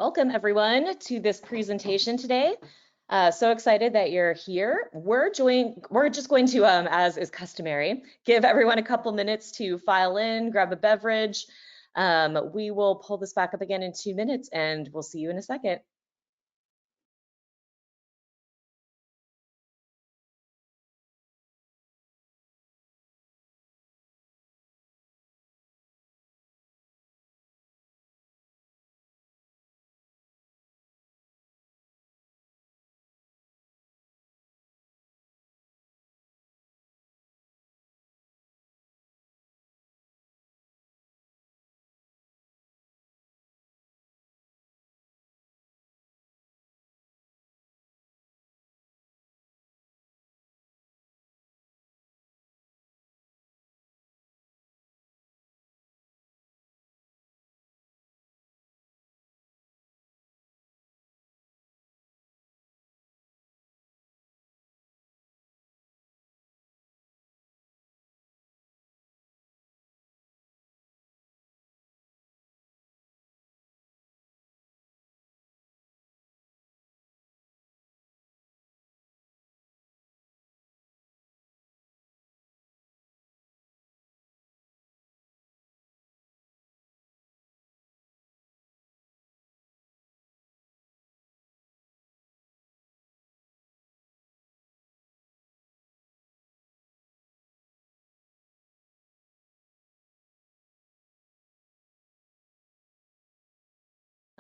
Welcome everyone to this presentation today. So excited that you're here. We're just going to, as is customary, give everyone a couple minutes to file in, grab a beverage. We will pull this back up again in 2 minutes and we'll see you in a second.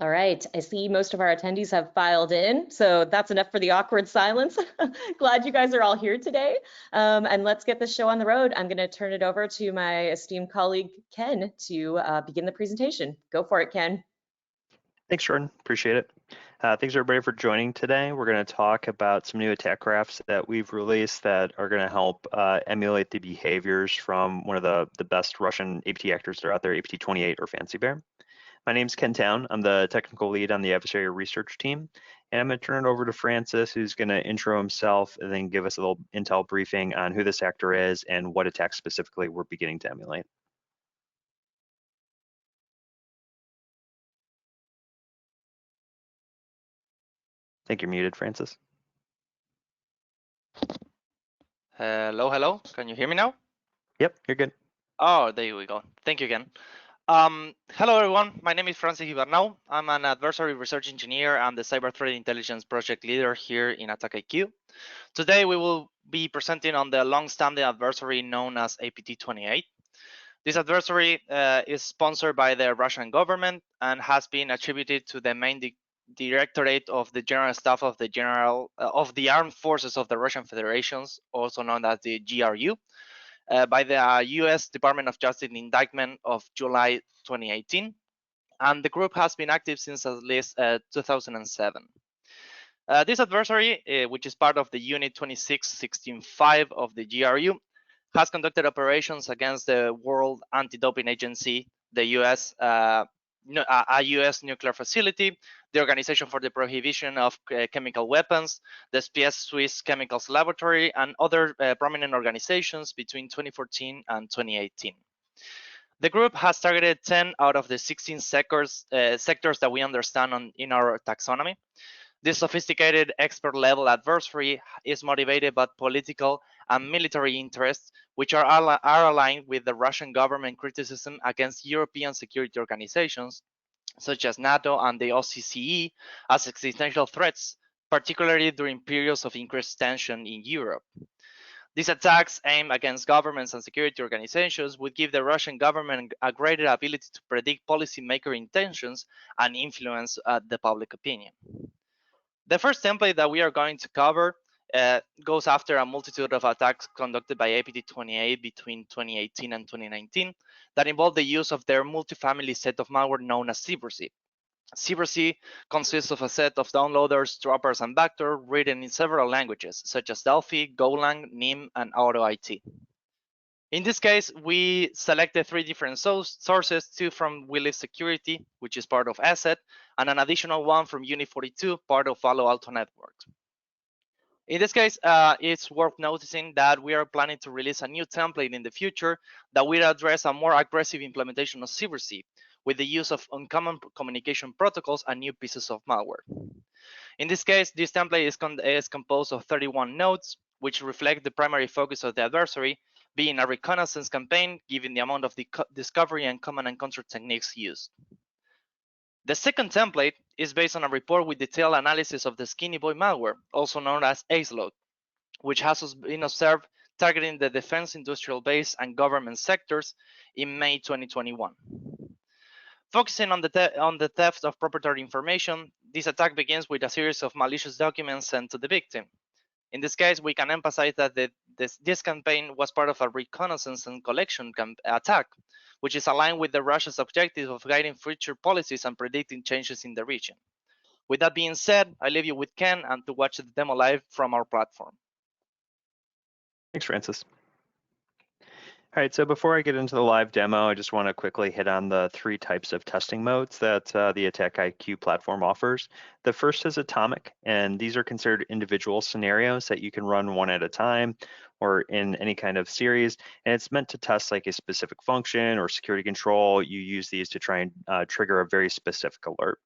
All right, I see most of our attendees have filed in, so that's enough for the awkward silence. Glad you guys are all here today. And let's get this show on the road. I'm gonna turn it over to my esteemed colleague, Ken, to begin the presentation. Go for it, Ken. Thanks, Jordan, appreciate it. Thanks everybody for joining today. We're gonna talk about some new attack graphs that we've released that are gonna help emulate the behaviors from one of the best Russian APT actors that are out there, APT28 or Fancy Bear. My name's Ken Towne. I'm the technical lead on the Adversary research team. And I'm going to turn it over to Francis, who's going to intro himself and then give us a little intel briefing on who this actor is and what attacks specifically we're beginning to emulate. I think you're muted, Francis. Hello, hello. Can you hear me now? Yep, you're good. Oh, there we go. Thank you again. Hello, everyone. My name is Francis Ibernau. I'm an adversary research engineer and the cyber threat intelligence project leader here in AttackIQ. Today, we will be presenting on the long-standing adversary known as APT28. This adversary is sponsored by the Russian government and has been attributed to the main Directorate of the General Staff of the Armed Forces of the Russian Federation, also known as the GRU, by the US Department of Justice indictment of July 2018, and the group has been active since at least 2007. This adversary, which is part of the Unit 26.16.5 of the GRU, has conducted operations against the World Anti-Doping Agency, the US, a US nuclear facility, the Organization for the Prohibition of Chemical Weapons, the SPS Swiss Chemicals Laboratory, and other prominent organizations between 2014 and 2018. The group has targeted 10 out of the 16 sectors that we understand in our taxonomy. This sophisticated expert-level adversary is motivated by political and military interests, which are aligned with the Russian government criticism against European security organizations, such as NATO and the OSCE, as existential threats, particularly during periods of increased tension in Europe. These attacks aimed against governments and security organizations would give the Russian government a greater ability to predict policymaker intentions and influence the public opinion. The first template that we are going to cover goes after a multitude of attacks conducted by APT28 between 2018 and 2019 that involve the use of their multifamily set of malware known as Cybersea. Cybersea consists of a set of downloaders, droppers, and vector written in several languages, such as Delphi, Golang, NIM, and AutoIT. In this case, we selected 3 different sources, 2 from WeLive Security, which is part of Asset, and an additional one from Uni42, part of Palo Alto Networks. In this case, it's worth noticing that we are planning to release a new template in the future that will address a more aggressive implementation of Cybersea, with the use of uncommon communication protocols and new pieces of malware. In this case, this template is composed of 31 nodes, which reflect the primary focus of the adversary, being a reconnaissance campaign given the amount of discovery and command and control techniques used. The second template is based on a report with detailed analysis of the Skinny Boy malware, also known as AceLoad, which has been observed targeting the defense industrial base and government sectors in May 2021. Focusing on the theft of proprietary information, this attack begins with a series of malicious documents sent to the victim. In this case, we can emphasize that this campaign was part of a reconnaissance and collection attack, which is aligned with the Russia's objective of guiding future policies and predicting changes in the region. With that being said, I leave you with Ken and to watch the demo live from our platform. Thanks, Francis. All right, so before I get into the live demo, I just want to quickly hit on the 3 types of testing modes that the AttackIQ platform offers. The first is atomic, and these are considered individual scenarios that you can run one at a time or in any kind of series, and it's meant to test like a specific function or security control. You use these to try and trigger a very specific alert.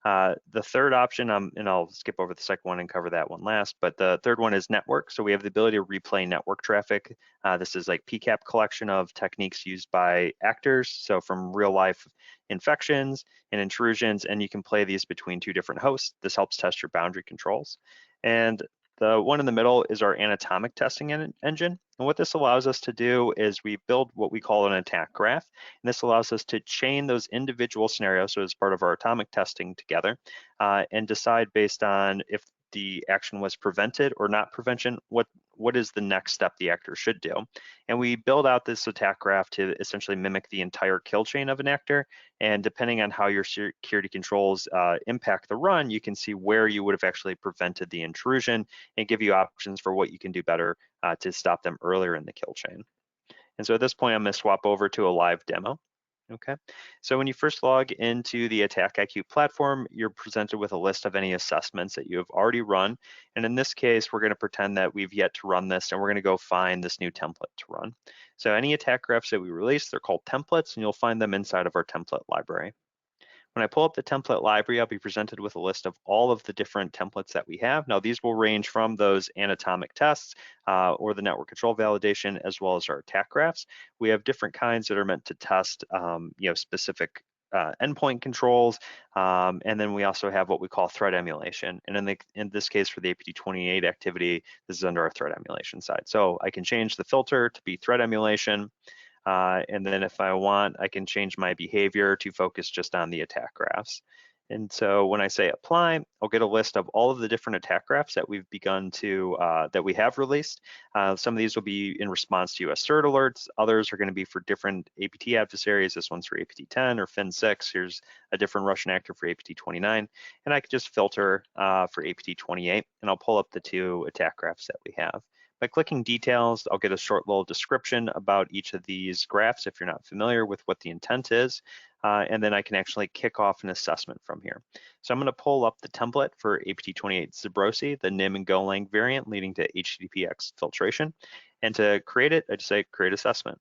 The third option, and I'll skip over the second one and cover that one last, but the third one is network. So we have the ability to replay network traffic. This is like PCAP collection of techniques used by actors. So from real life infections and intrusions, and you can play these between 2 different hosts. This helps test your boundary controls. And the one in the middle is our anatomic testing engine. And what this allows us to do is we build what we call an attack graph. And this allows us to chain those individual scenarios, so as part of our atomic testing together, and decide based on if the action was prevented or not prevention, what is the next step the actor should do. And we build out this attack graph to essentially mimic the entire kill chain of an actor. And depending on how your security controls impact the run, you can see where you would have actually prevented the intrusion and give you options for what you can do better to stop them earlier in the kill chain. And so at this point, I'm going to swap over to a live demo. Okay, so when you first log into the AttackIQ platform, you're presented with a list of any assessments that you have already run. And in this case, we're going to pretend that we've yet to run this, and we're going to go find this new template to run. So any attack graphs that we release, they're called templates, and you'll find them inside of our template library. When I pull up the template library, I'll be presented with a list of all of the different templates that we have. Now, these will range from those anatomic tests or the network control validation, as well as our attack graphs. We have different kinds that are meant to test specific endpoint controls. And then we also have what we call threat emulation. And in this case, for the APT28 activity, this is under our threat emulation side. So I can change the filter to be threat emulation. And then if I want, I can change my behavior to focus just on the attack graphs. And so when I say apply, I'll get a list of all of the different attack graphs that we've begun to, that we have released. Some of these will be in response to US-CERT alerts. Others are going to be for different APT adversaries. This one's for APT10 or FIN6. Here's a different Russian actor for APT29. And I can just filter for APT28, and I'll pull up the 2 attack graphs that we have. By clicking details, I'll get a short little description about each of these graphs if you're not familiar with what the intent is, and then I can actually kick off an assessment from here. So I'm going to pull up the template for APT28 Zbrosi, the NIM and Golang variant leading to HTTP exfiltration. And to create it, I just say create assessment.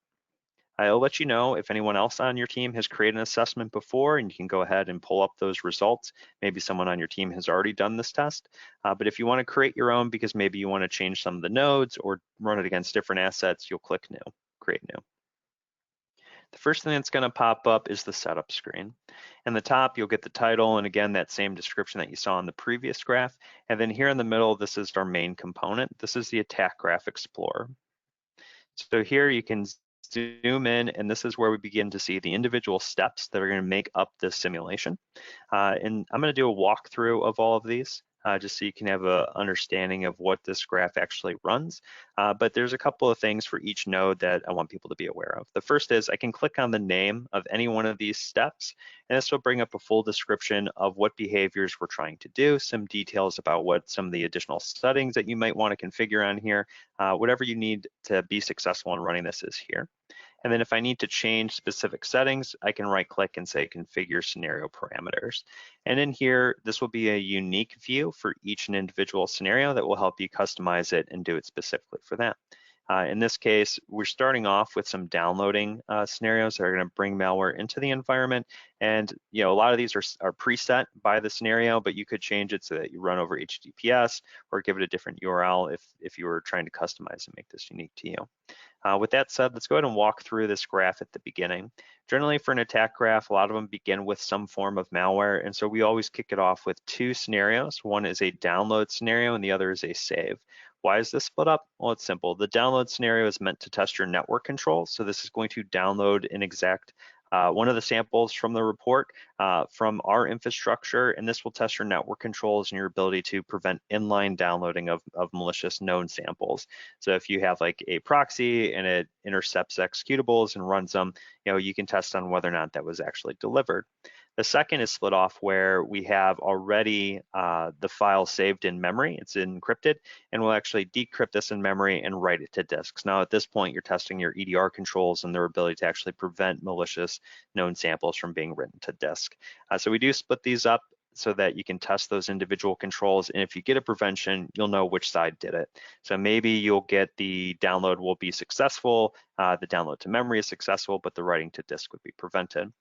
I'll let you know if anyone else on your team has created an assessment before, and you can go ahead and pull up those results. Maybe someone on your team has already done this test. But if you want to create your own because maybe you want to change some of the nodes or run it against different assets, you'll click New, Create New. The first thing that's going to pop up is the setup screen. In the top, you'll get the title, and again, that same description that you saw in the previous graph. And then here in the middle, this is our main component. This is the Attack Graph Explorer. So here you can zoom in, and this is where we begin to see the individual steps that are going to make up this simulation. And I'm going to do a walkthrough of all of these just so you can have an understanding of what this graph actually runs. But there's a couple of things for each node that I want people to be aware of. The first is I can click on the name of any one of these steps, and this will bring up a full description of what behaviors we're trying to do, some details about what some of the additional settings that you might want to configure on here. Whatever you need to be successful in running this is here. And then if I need to change specific settings, I can right click and say configure scenario parameters. And in here, this will be a unique view for each and individual scenario that will help you customize it and do it specifically for that. In this case, we're starting off with some downloading scenarios that are going to bring malware into the environment. And a lot of these are preset by the scenario, but you could change it so that you run over HTTPS or give it a different URL if you were trying to customize and make this unique to you. With that said, let's go ahead and walk through this graph at the beginning. Generally, for an attack graph, a lot of them begin with some form of malware, and so we always kick it off with two scenarios. One is a download scenario, and the other is a save. Why is this split up? Well, it's simple. The download scenario is meant to test your network controls, so this is going to download an exact one of the samples from the report from our infrastructure, and this will test your network controls and your ability to prevent inline downloading of malicious known samples. So if you have like a proxy and it intercepts executables and runs them, you can test on whether or not that was actually delivered. The second is split off where we have already the file saved in memory. It's encrypted, and we'll actually decrypt this in memory and write it to disks. Now, at this point, you're testing your EDR controls and their ability to actually prevent malicious known samples from being written to disk. So we do split these up so that you can test those individual controls. And if you get a prevention, you'll know which side did it. So maybe you'll get the download will be successful, the download to memory is successful, but the writing to disk would be prevented.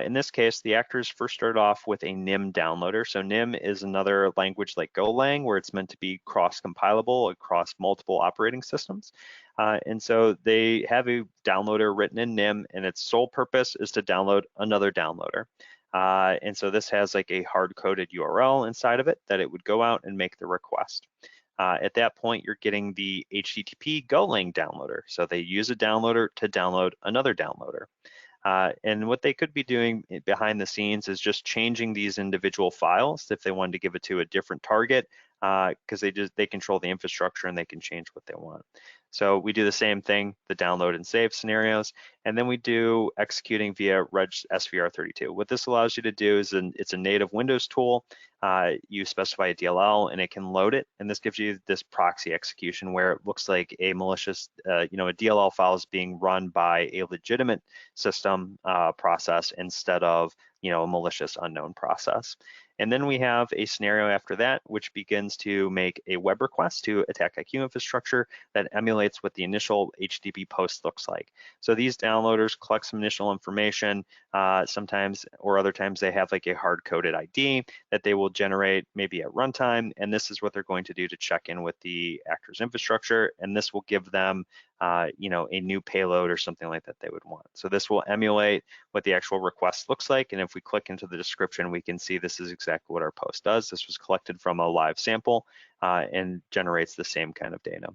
In this case, the actors first started off with a NIM downloader. So NIM is another language like Golang, where it's meant to be cross-compilable across multiple operating systems. And so they have a downloader written in NIM, and its sole purpose is to download another downloader. And so this has like a hard-coded URL inside of it that it would go out and make the request. At that point, you're getting the HTTP Golang downloader. So they use a downloader to download another downloader. And what they could be doing behind the scenes is just changing these individual files if they wanted to give it to a different target, because they control the infrastructure and they can change what they want. So we do the same thing, the download and save scenarios, and then we do executing via reg SVR32. What this allows you to do is it's a native Windows tool. You specify a DLL and it can load it, and this gives you this proxy execution where it looks like a malicious, a DLL file is being run by a legitimate system process instead of a malicious unknown process. And then we have a scenario after that, which begins to make a web request to AttackIQ infrastructure that emulates what the initial HTTP post looks like. So these downloaders collect some initial information. Sometimes or other times they have like a hard-coded ID that they will generate maybe at runtime, and this is what they're going to do to check in with the actor's infrastructure, and this will give them a new payload or something like that they would want. So this will emulate what the actual request looks like, and if we click into the description, we can see this is exactly what our post does. This was collected from a live sample and generates the same kind of data.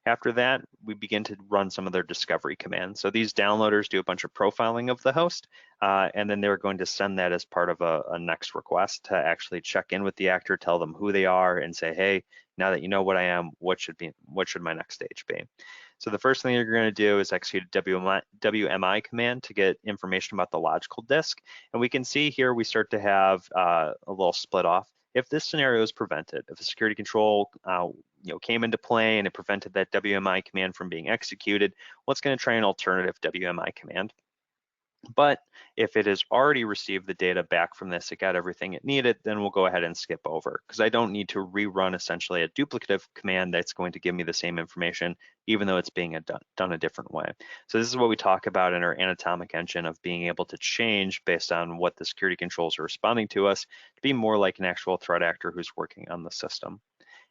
After that, we begin to run some of their discovery commands. So these downloaders do a bunch of profiling of the host, and then they're going to send that as part of a next request to actually check in with the actor, tell them who they are, and say, hey, now that you know what I am, what should my next stage be? So the first thing you're going to do is execute a WMI command to get information about the logical disk. And we can see here we start to have a little split off. If this scenario is prevented, if a security control came into play and it prevented that WMI command from being executed, well, it's going to try an alternative WMI command. But if it has already received the data back from this, it got everything it needed, then we'll go ahead and skip over, because I don't need to rerun essentially a duplicative command that's going to give me the same information, even though it's being done a different way. So this is what we talk about in our anatomic engine of being able to change based on what the security controls are responding to us to be more like an actual threat actor who's working on the system.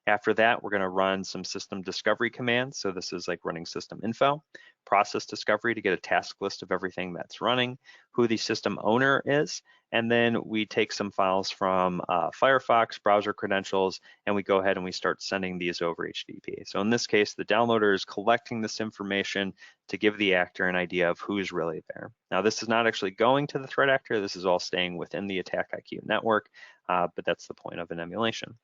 After that, we're going to run some system discovery commands. So this is like running system info, process discovery to get a task list of everything that's running, who the system owner is, and then we take some files from Firefox, browser credentials, and we go ahead and we start sending these over HTTP. So in this case, the downloader is collecting this information to give the actor an idea of who's really there. Now, this is not actually going to the threat actor. This is all staying within the AttackIQ network, but that's the point of an emulation.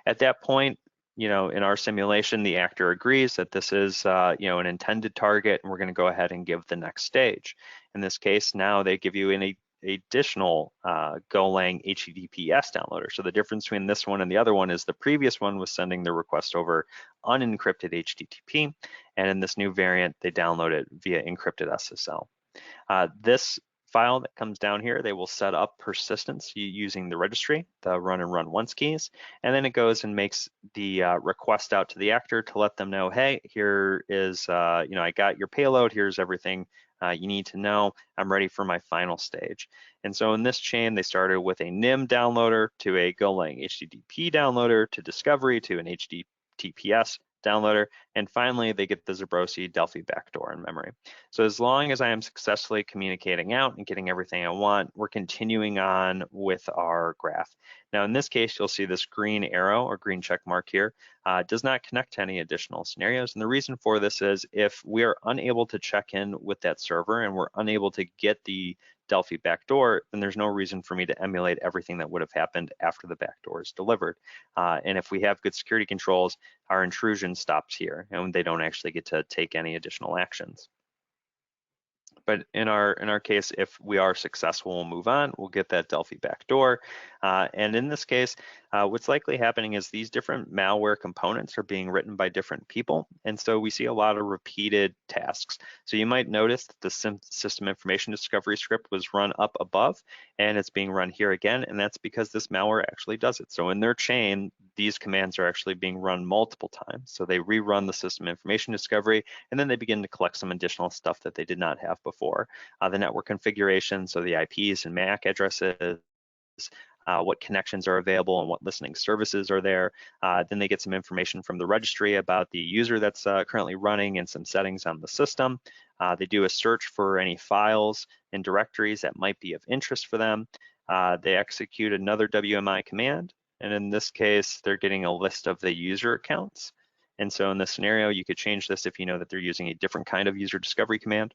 At that point, in our simulation, the actor agrees that this is, an intended target, and we're going to go ahead and give the next stage. In this case, now they give you an additional Golang HTTPS downloader. So the difference between this one and the other one is the previous one was sending the request over unencrypted HTTP, and in this new variant, they download it via encrypted SSL. This file that comes down here, they will set up persistence using the registry, the run and run once keys, and then it goes and makes the request out to the actor to let them know, hey, here is, I got your payload, here's everything you need to know, I'm ready for my final stage. And so in this chain, they started with a NIM downloader to a Golang HTTP downloader to discovery to an HTTPS downloader, and finally they get the Zabrosi Delphi backdoor in memory. So as long as I am successfully communicating out and getting everything I want, we're continuing on with our graph. Now in this case, you'll see this green arrow or green check mark here does not connect to any additional scenarios. And the reason for this is if we are unable to check in with that server and we're unable to get the Delphi backdoor, then there's no reason for me to emulate everything that would have happened after the backdoor is delivered. And if we have good security controls, our intrusion stops here and they don't actually get to take any additional actions. But in our case, if we are successful, we'll move on, we'll get that Delphi backdoor. And in this case, what's likely happening is these different malware components are being written by different people. And so we see a lot of repeated tasks. So you might notice that the system information discovery script was run up above and it's being run here again. And that's because this malware actually does it. So in their chain, these commands are actually being run multiple times. So they rerun the system information discovery, and then they begin to collect some additional stuff that they did not have before. The network configuration, so the IPs and MAC addresses, what connections are available and what listening services are there. Then they get some information from the registry about the user that's currently running and some settings on the system. They do a search for any files and directories that might be of interest for them. They execute another WMI command. And in this case, they're getting a list of the user accounts. And so in this scenario, you could change this if you know that they're using a different kind of user discovery command.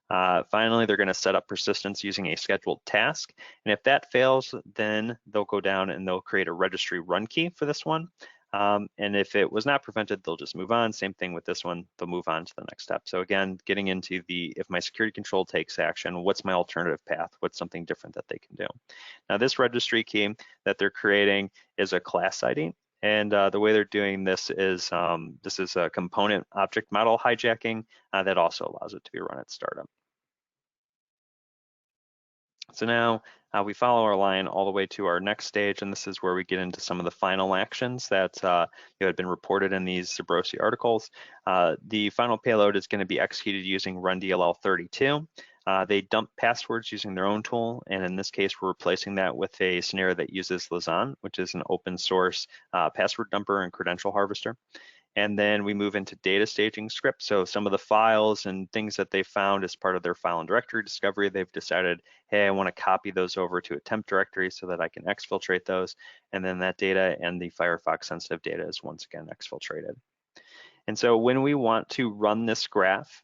Finally, they're going to set up persistence using a scheduled task. And if that fails, then they'll go down and they'll create a registry run key for this one. And if it was not prevented, they'll just move on. Same thing with this one, they'll move on to the next step. So again, getting into the, if my security control takes action, what's my alternative path? What's something different that they can do? Now this registry key that they're creating is a class ID. And the way they're doing this is a component object model hijacking that also allows it to be run at startup. So now we follow our line all the way to our next stage, and this is where we get into some of the final actions that had been reported in these Zabrosi articles. The final payload is going to be executed using run-DLL32. They dump passwords using their own tool, and in this case, we're replacing that with a scenario that uses Lazan, which is an open source password dumper and credential harvester. And then we move into data staging scripts. So some of the files and things that they found as part of their file and directory discovery, they've decided, hey, I want to copy those over to a temp directory so that I can exfiltrate those. And then that data and the Firefox sensitive data is once again exfiltrated. And so when we want to run this graph,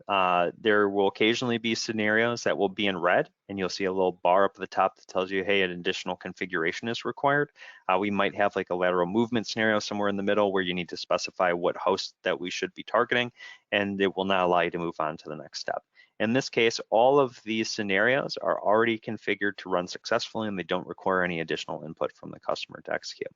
there will occasionally be scenarios that will be in red, and you'll see a little bar up at the top that tells you, hey, an additional configuration is required. We might have like a lateral movement scenario somewhere in the middle where you need to specify what host that we should be targeting, and it will not allow you to move on to the next step. In this case, all of these scenarios are already configured to run successfully, and they don't require any additional input from the customer to execute.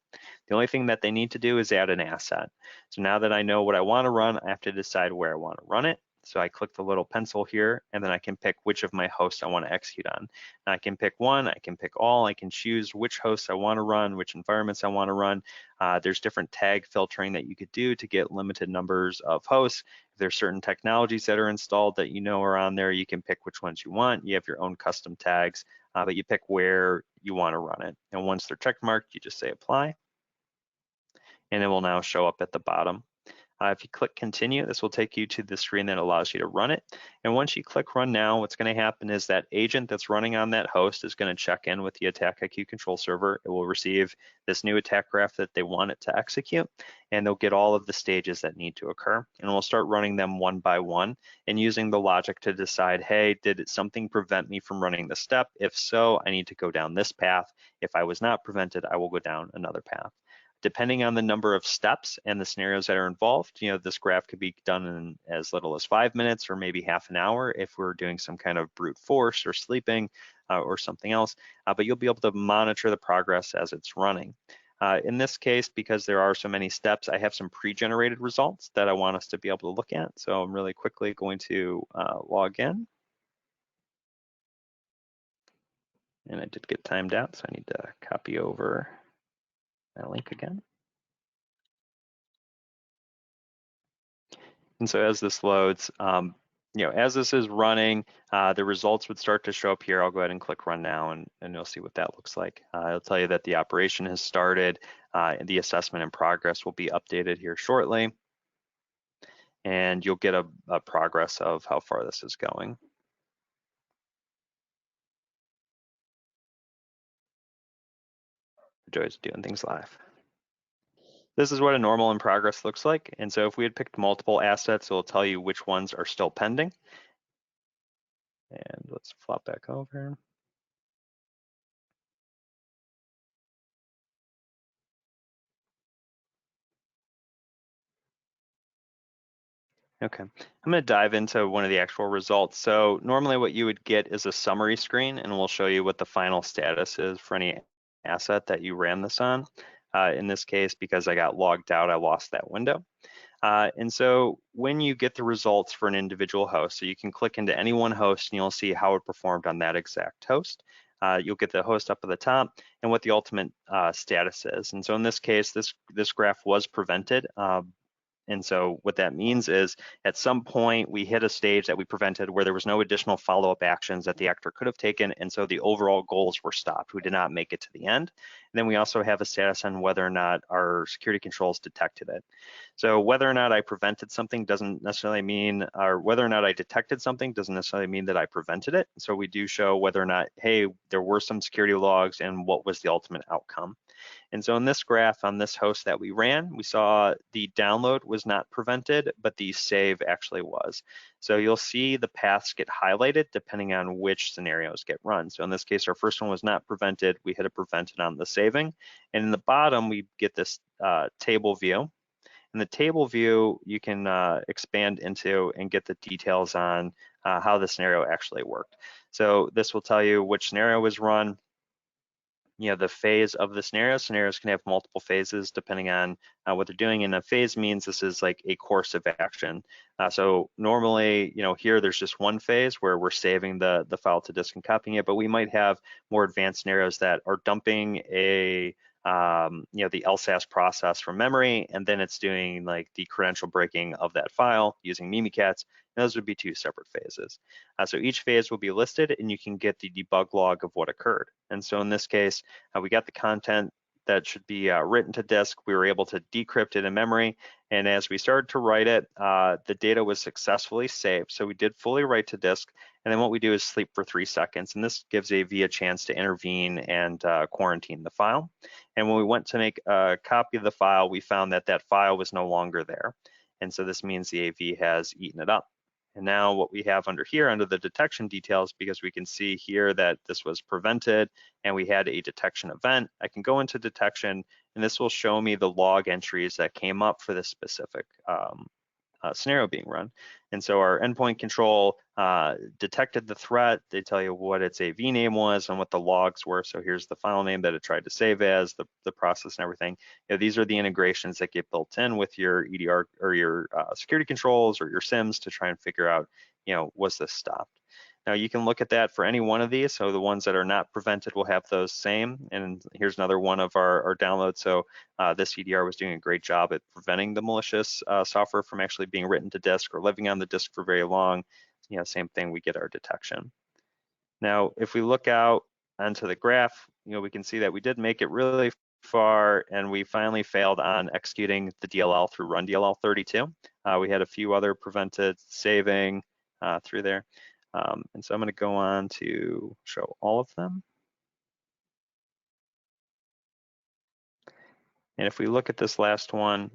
The only thing that they need to do is add an asset. So now that I know what I want to run, I have to decide where I want to run it. So I click the little pencil here, and then I can pick which of my hosts I want to execute on. And I can pick one, I can pick all, I can choose which hosts I want to run, which environments I want to run. There's different tag filtering that you could do to get limited numbers of hosts. If there's certain technologies that are installed that you know are on there, you can pick which ones you want. You have your own custom tags, but you pick where you want to run it. And once they're check marked, you just say apply, and it will now show up at the bottom. If you click continue, this will take you to the screen that allows you to run it. And once you click run now, what's going to happen is that agent that's running on that host is going to check in with the AttackIQ control server. It will receive this new attack graph that they want it to execute, and they'll get all of the stages that need to occur. And we'll start running them one by one and using the logic to decide, hey, did something prevent me from running the step? If so, I need to go down this path. If I was not prevented, I will go down another path. Depending on the number of steps and the scenarios that are involved, this graph could be done in as little as 5 minutes or maybe half an hour if we're doing some kind of brute force or sleeping or something else, but you'll be able to monitor the progress as it's running. In this case, because there are so many steps, I have some pre-generated results that I want us to be able to look at. So I'm really quickly going to log in. And I did get timed out, so I need to copy over that link again. And so as this loads, as this is running, the results would start to show up here. I'll go ahead and click run now, and you'll see what that looks like. It'll tell you that the operation has started. And the assessment in progress will be updated here shortly. And you'll get a progress of how far this is going. Joys doing things live. This is what a normal in progress looks like. And so if we had picked multiple assets, it'll tell you which ones are still pending. And let's flop back over. Okay, I'm going to dive into one of the actual results. So normally what you would get is a summary screen, and we'll show you what the final status is for any asset that you ran this on. In this case, because I got logged out, I lost that window. And so when you get the results for an individual host, so you can click into any one host and you'll see how it performed on that exact host. You'll get the host up at the top and what the ultimate status is. And so in this case, this graph was prevented. And so what that means is at some point we hit a stage that we prevented where there was no additional follow-up actions that the actor could have taken, and so the overall goals were stopped. We did not make it to the end. And then we also have a status on whether or not our security controls detected it. So whether or not I prevented something doesn't necessarily mean, or whether or not I detected something doesn't necessarily mean that I prevented it. So we do show whether or not, hey, there were some security logs and what was the ultimate outcome. And so in this graph on this host that we ran, we saw the download was not prevented, but the save actually was. So you'll see the paths get highlighted depending on which scenarios get run. So in this case, our first one was not prevented. We hit a prevented on the saving. And in the bottom, we get this table view. In the table view, you can expand into and get the details on how the scenario actually worked. So this will tell you which scenario was run, the phase of the scenario. Scenarios can have multiple phases depending on what they're doing, and a phase means this is like a course of action. So normally, here there's just one phase where we're saving the file to disk and copying it, but we might have more advanced scenarios that are dumping the LSAS process from memory, and then it's doing like the credential breaking of that file using Mimikatz. Those would be two separate phases. So each phase will be listed and you can get the debug log of what occurred. And so in this case, we got the content that should be written to disk. We were able to decrypt it in memory. And as we started to write it, the data was successfully saved. So we did fully write to disk. And then what we do is sleep for 3 seconds. And this gives AV a chance to intervene and quarantine the file. And when we went to make a copy of the file, we found that that file was no longer there. And so this means the AV has eaten it up. And now what we have under here, under the detection details, because we can see here that this was prevented and we had a detection event, I can go into detection and this will show me the log entries that came up for this specific scenario being run. And so our endpoint control detected the threat. They tell you what its AV name was and what the logs were. So here's the file name that it tried to save as, the process and everything. These are the integrations that get built in with your EDR or your security controls or your SIMs to try and figure out, was this stopped? Now you can look at that for any one of these. So the ones that are not prevented will have those same. And here's another one of our downloads. So this EDR was doing a great job at preventing the malicious software from actually being written to disk or living on the disk for very long. Same thing, we get our detection. Now, if we look out onto the graph, we can see that we did make it really far and we finally failed on executing the DLL through run DLL 32. We had a few other prevented saving through there. And so I'm going to go on to show all of them. And if we look at this last one,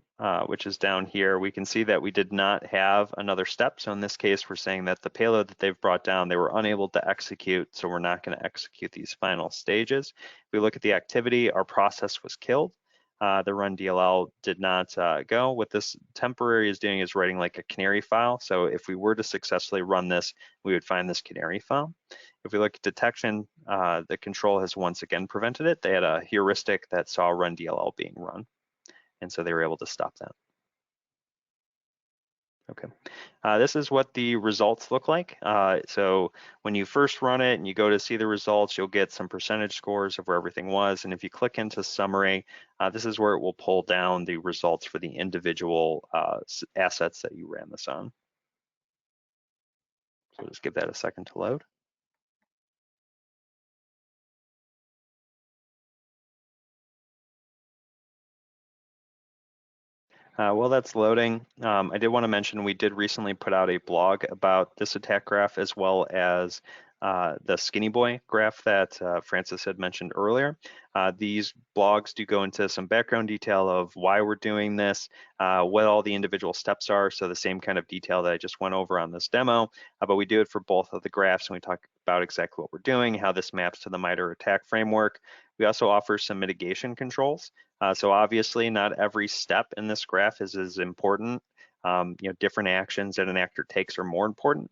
which is down here, we can see that we did not have another step. So in this case, we're saying that the payload that they've brought down, they were unable to execute. So we're not going to execute these final stages. If we look at the activity, our process was killed. The run DLL did not go. What this temporary is doing is writing like a canary file. So if we were to successfully run this, we would find this canary file. If we look at detection, the control has once again prevented it. They had a heuristic that saw run DLL being run. And so they were able to stop that. Okay, this is what the results look like. So when you first run it and you go to see the results, you'll get some percentage scores of where everything was. And if you click into summary, this is where it will pull down the results for the individual assets that you ran this on. So just give that a second to load. While that's loading, I did want to mention we did recently put out a blog about this attack graph, as well as the Skinny Boy graph that Francis had mentioned earlier. These blogs do go into some background detail of why we're doing this, what all the individual steps are, so the same kind of detail that I just went over on this demo, but we do it for both of the graphs, and we talk about exactly what we're doing, how this maps to the MITRE attack framework. We also offer some mitigation controls. So obviously not every step in this graph is as important. Different actions that an actor takes are more important.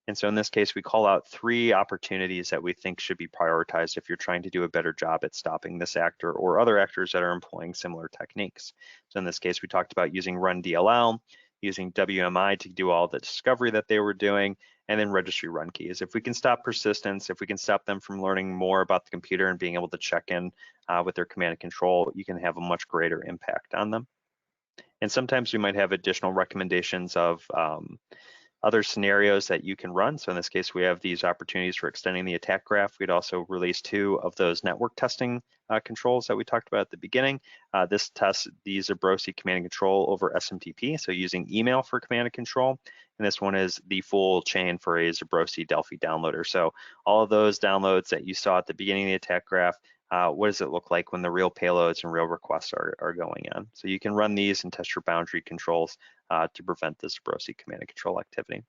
And so in this case, we call out 3 opportunities that we think should be prioritized if you're trying to do a better job at stopping this actor or other actors that are employing similar techniques. So in this case, we talked about using run DLL, using WMI to do all the discovery that they were doing, and then registry run keys. If we can stop persistence, if we can stop them from learning more about the computer and being able to check in with their command and control, you can have a much greater impact on them. And sometimes we might have additional recommendations of other scenarios that you can run. So in this case, we have these opportunities for extending the attack graph. We'd also release 2 of those network testing controls that we talked about at the beginning. This tests the Adversary command and control over SMTP, so using email for command and control. And this one is the full chain for a Adversary Delphi downloader. So all of those downloads that you saw at the beginning of the attack graph, what does it look like when the real payloads and real requests are going on? So you can run these and test your boundary controls to prevent this Adversary command and control activity.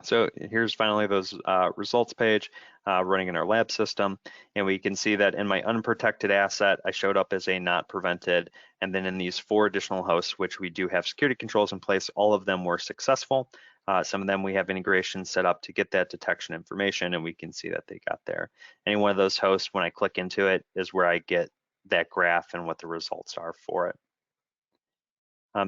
So here's finally those results page running in our lab system. And we can see that in my unprotected asset, I showed up as a not prevented. And then in these 4 additional hosts, which we do have security controls in place, all of them were successful. Some of them we have integrations set up to get that detection information, and we can see that they got there. Any one of those hosts, when I click into it, is where I get that graph and what the results are for it.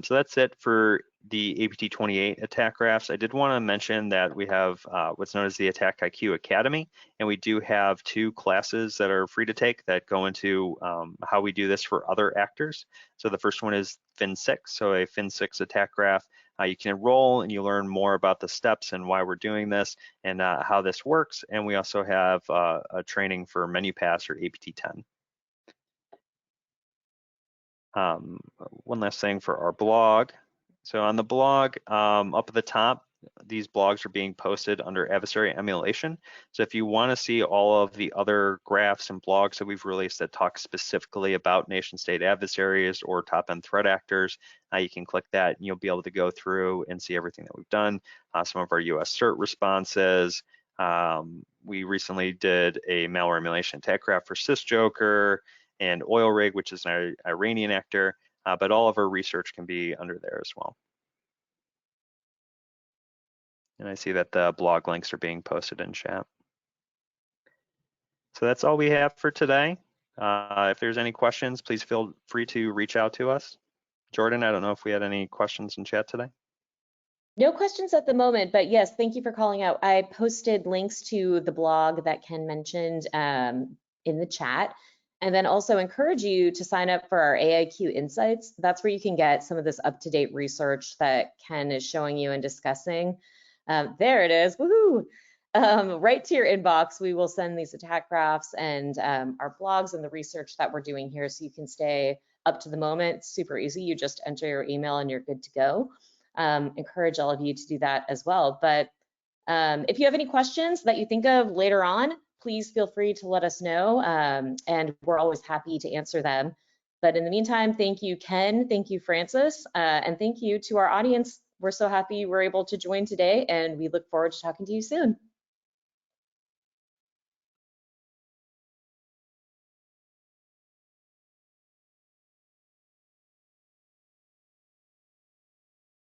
So that's it for the APT28 attack graphs. I did want to mention that we have what's known as the AttackIQ Academy, and we do have 2 classes that are free to take that go into how we do this for other actors. So the first one is Fin6, so a Fin6 attack graph. You can enroll and you learn more about the steps and why we're doing this and how this works. And we also have a training for MenuPass or APT10. One last thing for our blog. So on the blog, up at the top, these blogs are being posted under Adversary emulation. So if you want to see all of the other graphs and blogs that we've released that talk specifically about nation state adversaries or top end threat actors, you can click that and you'll be able to go through and see everything that we've done. Some of our US-CERT responses. We recently did a malware emulation attack graph for SysJoker and Oil Rig, which is an Iranian actor, but all of our research can be under there as well. And I see that the blog links are being posted in chat. So that's all we have for today. If there's any questions, please feel free to reach out to us. Jordan, I don't know if we had any questions in chat today. No questions at the moment, but yes, thank you for calling out. I posted links to the blog that Ken mentioned in the chat. And then also encourage you to sign up for our AIQ Insights. That's where you can get some of this up-to-date research that Ken is showing you and discussing. There it is, woohoo! Right to your inbox, we will send these attack graphs and our blogs and the research that we're doing here so you can stay up to the moment. It's super easy. You just enter your email and you're good to go. Encourage all of you to do that as well. But if you have any questions that you think of later on, please feel free to let us know, and we're always happy to answer them. But in the meantime, thank you, Ken, thank you, Francis, and thank you to our audience. We're so happy you were able to join today, and we look forward to talking to you soon.